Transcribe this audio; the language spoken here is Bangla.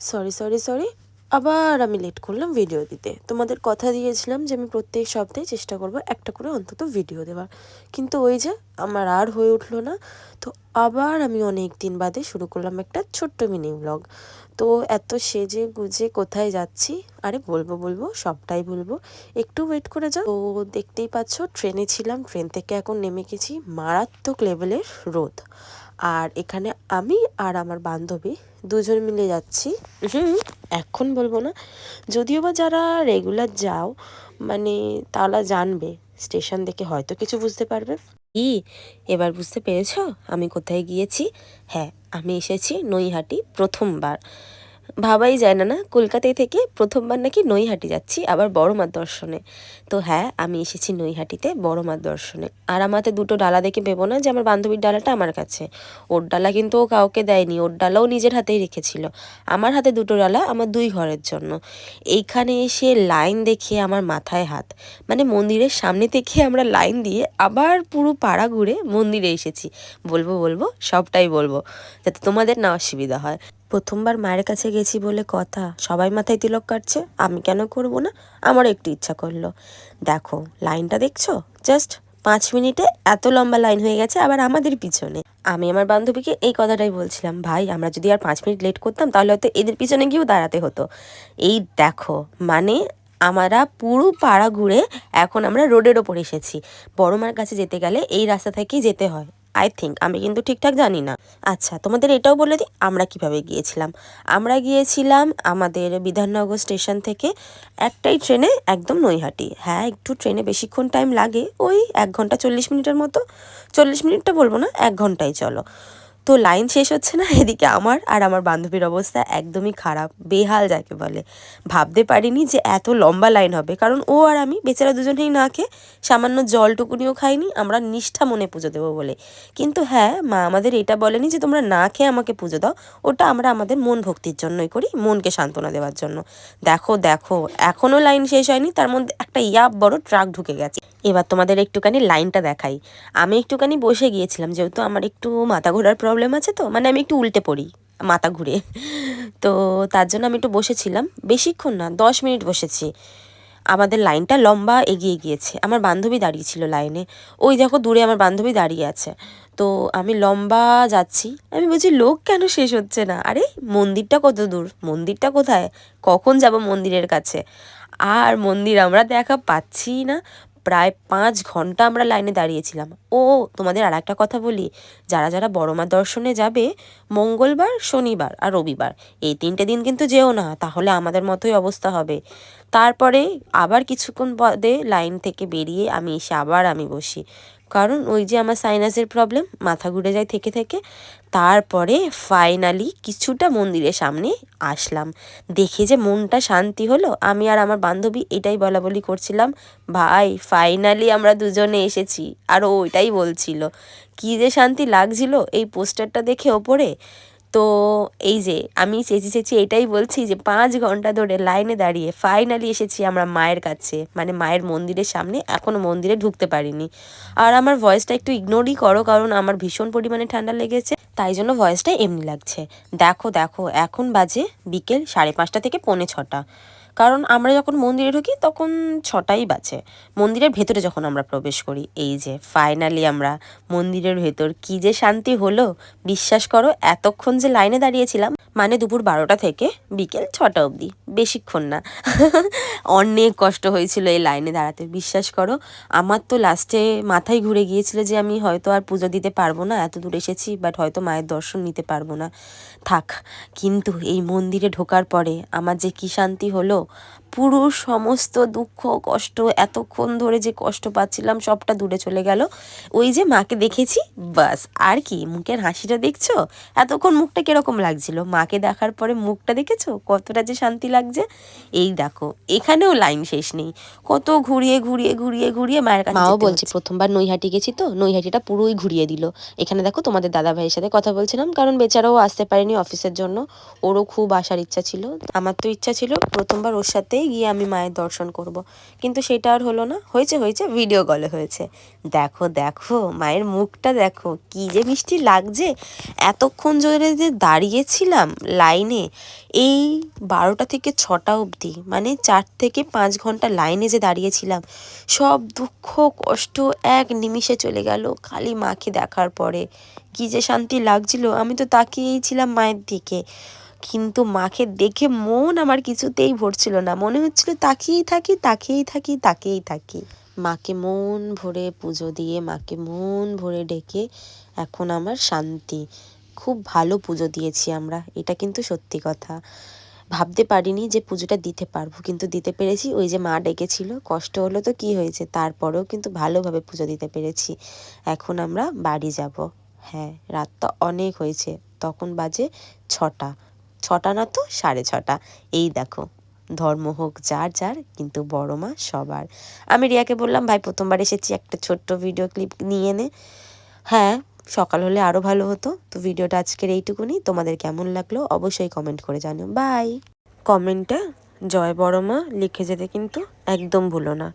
সরি সরি সরি আবার আমি লেট করলাম ভিডিও দিতে। তোমাদের কথা দিয়েছিলাম যে আমি প্রত্যেক সপ্তাহে চেষ্টা করব একটা করে অন্তত ভিডিও দেওয়ার, কিন্তু ওই যে আমার আর হয়ে উঠলো না। তো আবার আমি অনেক দিন বাদে শুরু করলাম একটা ছোট্ট মিনি ব্লগ। তো এত সেজে গুজে কোথায় যাচ্ছি, আরে বলবো বলবো সবটাই বলবো, একটু ওয়েট করে যাও। তো দেখতেই পাচ্ছ ট্রেনে ছিলাম, ট্রেন থেকে এখন নেমে গেছি, মারাত্মক লেভেলের রোদ। আর এখানে আমি আর আমার বান্ধবী দুজন মিলে যাচ্ছি। এখন বলবো না, যদিও বা যারা রেগুলার যাও মানে তারা জানবে, স্টেশন দেখে হয়তো কিছু বুঝতে পারবে। কি এবার বুঝতে পেরেছো আমি কোথায় গিয়েছি? হ্যাঁ, আমি এসেছি নৈহাটি প্রথমবার। ভাবাই যায় না, না কলকাতায় থেকে প্রথমবার নাকি নৈহাটি যাচ্ছি, আবার বড় মার দর্শনে। তো হ্যাঁ, আমি এসেছি নৈহাটিতে বড় মার দর্শনে। আর আমার হাতে দুটো ডালা দেখে ভেবো না যে আমার বান্ধবীর ডালাটা আমার কাছে। ওর ডালা কিন্তু ও কাউকে দেয়নি, ওর ডালাও নিজের হাতেই রেখেছিল। আমার হাতে দুটো ডালা আমার দুই ঘরের জন্য। এইখানে এসে লাইন দেখে আমার মাথায় হাত, মানে মন্দিরের সামনে থেকে আমরা লাইন দিয়ে আবার পুরো পাড়া ঘুরে মন্দিরে এসেছি। বলবো বলবো সবটাই বলবো, যাতে তোমাদের না অসুবিধা হয়। প্রথমবার মায়ের কাছে গেছি বলে কথা, সবাই মাথায় তিলক কাটছে, আমি কেন করব না? আমার একটু ইচ্ছা করলো। দেখো লাইনটা দেখছো, জাস্ট 5 মিনিটে এত লম্বা লাইন হয়ে গেছে, আবার আমাদের পিছনে। আমি আমার বান্ধবীকে এই কথাটাই বলছিলাম, ভাই আমরা যদি আর 5 মিনিট লেট করতাম তাহলে হয়তো এদের পিছনে গিয়েও দাঁড়াতে হতো। এই দেখো, মানে আমরা পুরো পাড়া ঘুরে এখন আমরা রোডের ওপর এসেছি। বড় মার কাছে যেতে গেলে এই রাস্তা থেকেই যেতে হয় আই থিঙ্ক, আমি কিন্তু ঠিকঠাক জানি না। আচ্ছা তোমাদের এটাও বলে দিই আমরা কিভাবে গিয়েছিলাম। আমরা গিয়েছিলাম আমাদের বিধাননগর স্টেশন থেকে একটাই ট্রেনে একদম নৈহাটি। হ্যাঁ, একটু ট্রেনে বেশিক্ষণ টাইম লাগে, ওই 1 ঘন্টা 40 মিনিটের মতো। 40 মিনিটটা বলবো না, 1 ঘন্টাই চলো। তো লাইন শেষ হচ্ছে না, এদিকে আমার আর আমার বান্ধবীর অবস্থা একদমই খারাপ, বেহাল যাকে বলে। ভাবতে পারিনি যে এত লম্বা লাইন হবে, কারণ ও আর আমি বেচারা দুজনেই না খেয়ে সামান্য জলটুকুনিও খাইনি, আমরা নিষ্ঠা মনে পুজো দেবো বলে। কিন্তু হ্যাঁ, মা আমাদের এটা বলেনি যে তোমরা না খেয়ে আমাকে পুজো দাও, ওটা আমরা আমাদের মন ভক্তির জন্যই করি, মনকে সান্ত্বনা দেওয়ার জন্য। দেখো দেখো এখনও লাইন শেষ হয়নি, তার মধ্যে একটা ইয়াব বড় ট্রাক ঢুকে গেছে। এবার তোমাদের একটুখানি লাইনটা দেখাই। আমি একটুখানি বসে গিয়েছিলাম, যেহেতু আমার একটু মাথা ঘোরার প্রবলেম আছে, তো মানে আমি একটু উল্টে পড়ি মাথা ঘুরে। তো তার জন্য আমি একটু বসেছিলাম, বেশিক্ষণ না 10 মিনিট বসেছি। আমাদের লাইনটা লম্বা এগিয়ে গিয়েছে, আমার বান্ধবী দাঁড়িয়ে ছিল লাইনে, ওই দেখো দূরে আমার বান্ধবী দাঁড়িয়ে আছে। তো আমি লম্বা যাচ্ছি, আমি বলছি লোক কেন শেষ হচ্ছে না, আরে মন্দিরটা কত দূর, মন্দিরটা কোথায়, কখন যাব মন্দিরের কাছে। আর মন্দির আমরা দেখা পাচ্ছি না। প্রায় 5 ঘন্টা আমরা লাইনে দাঁড়িয়েছিলাম। ও তোমাদের আর একটা কথা বলি, যারা যারা বড় মা দর্শনে যাবে মঙ্গলবার, শনিবার আর রবিবার, এই 3টে দিন কিন্তু যেও না, তাহলে আমাদের মতোই অবস্থা হবে। তারপরে আবার কিছুক্ষণ বাদে লাইন থেকে বেরিয়ে আমি এসে আবার আমি বসি, কারণ ওই যে আমার সাইনাসের প্রবলেম, মাথা ঘুরে যায় থেকে থেকে। তারপরে ফাইনালি কিছুটা মন্দিরের সামনে আসলাম, দেখে যে মনটা শান্তি হলো। আমি আর আমার বান্ধবী এটাই বলা বলি করছিলাম, ভাই ফাইনালি আমরা দুজনে এসেছি। আর ও ওইটাই বলছিল, কী যে শান্তি লাগছিল এই পোস্টারটা দেখে ওপরে। তো এই যে আমি চেঁচি চেঁচি এটাই বলছি যে 5 ঘন্টা ধরে লাইনে দাঁড়িয়ে ফাইনালি এসেছি আমরা মায়ের কাছে, মানে মায়ের মন্দিরের সামনে, এখনও মন্দিরে ঢুকতে পারিনি। আর আমার ভয়েসটা একটু ইগনোরই করো, কারণ আমার ভীষণ পরিমাণে ঠান্ডা লেগেছে, তাই জন্য ভয়েসটা এমনি লাগছে। দেখো দেখো এখন বাজে বিকেল 5:30 থেকে 5:45, কারণ আমরা যখন মন্দিরে ঢুকি তখন 6টাই বাজে, মন্দিরের ভেতরে যখন আমরা প্রবেশ করি। এই যে ফাইনালি আমরা মন্দিরের ভেতর, কী যে শান্তি হলো। বিশ্বাস করো এতক্ষণ যে লাইনে দাঁড়িয়েছিলাম, মানে দুপুর 12টা থেকে বিকেল 6টা অবধি, বেশিক্ষণ না। অনেক কষ্ট হয়েছিল এই লাইনে দাঁড়াতে, বিশ্বাস করো। আমার তো লাস্টে মাথায় ঘুরে গিয়েছিল যে আমি হয়তো আর পুজো দিতে পারবো না, এত দূর এসেছি বাট হয়তো মায়ের দর্শন নিতে পারবো না, থাক। কিন্তু এই মন্দিরে ঢোকার পরে আমার যে কী শান্তি হলো, পুরো সমস্ত দুঃখ কষ্ট এতক্ষণ ধরে যে কষ্ট পাচ্ছিলাম সবটা দূরে চলে গেল। ওই যে মাকে দেখেছি, বাস। আর কি মুখের হাসিটা দেখছো, এতক্ষণ মুখটা কিরকম লাগছিল, মাকে দেখার পরে মুখটা দেখেছো কতটা যে শান্তি লাগছে। এই দেখো এখানেও লাইন শেষ নেই, কত ঘুরিয়ে ঘুরিয়ে ঘুরিয়ে ঘুরিয়ে মায়ের কাছে মাও বলছে প্রথমবার নৈহাটি গেছি তো নৈহাটিটা পুরোই ঘুরিয়ে দিল। এখানে দেখো তোমাদের দাদা ভাইয়ের সাথে কথা বলছিলাম, কারণ বেচারাও আসতে পারেনি অফিসের জন্য, ওরও খুব আসার ইচ্ছা ছিল। আমার তো ইচ্ছা ছিল প্রথমবার ওর সাথে রাতেই গিয়ে আমি মায়ের দর্শন করব। কিন্তু সেটা আর হলো না। হয়েছে ভিডিও কলে হয়েছে। দেখো দেখো মায়ের মুখটা দেখো, কি যে মিষ্টি লাগছে। এতক্ষণ ধরে যে দাঁড়িয়েছিলাম লাইনে, এই 12টা থেকে 6টা অবধি, মানে 4 থেকে 5 ঘন্টা লাইনে যে দাঁড়িয়েছিলাম, সব দুঃখ কষ্ট এক নিমিষে চলে গেল খালি মাকে দেখার পরে। কি যে শান্তি লাগছিল। আমি তো তাকিয়েই ছিলাম মায়ের দিকে, কিন্তু মাকে দেখে মন আমার কিছুতেই ভরছিল না। মনে হচ্ছিল তাকিয়েই থাকি তাকিয়েই থাকি তাকিয়েই থাকি। মাকে মন ভরে পুজো দিয়ে, মাকে মন ভরে ডেকে এখন আমার শান্তি। খুব ভালো পুজো দিয়েছি আমরা, এটা কিন্তু সত্যি কথা। ভাবতে পারিনি যে পুজোটা দিতে পারবো, কিন্তু দিতে পেরেছি। ওই যে মা ডেকেছিল, কষ্ট হলো তো কি হয়েছে, তারপরেও কিন্তু ভালোভাবে পুজো দিতে পেরেছি। এখন আমরা বাড়ি যাব। হ্যাঁ, রাতটা অনেক হয়েছে, তখন বাজে 6টা। 6টা না তো 6:30। এই দেখো, ধর্ম হোক যার যার, কিন্তু বড় মা সবার। আমি রিয়াকে বললাম, ভাই প্রথমবার এসেছি, একটা ছোট্ট ভিডিও ক্লিপ নিয়ে নে। হ্যাঁ, সকাল হলে আরও ভালো হতো। তো ভিডিওটা আজকের এইটুকুনি। তোমাদের কেমন লাগলো অবশ্যই কমেন্ট করে জানিও। বাই। কমেন্টে জয় বড় মা লিখে যেতে কিন্তু একদম ভুলো না।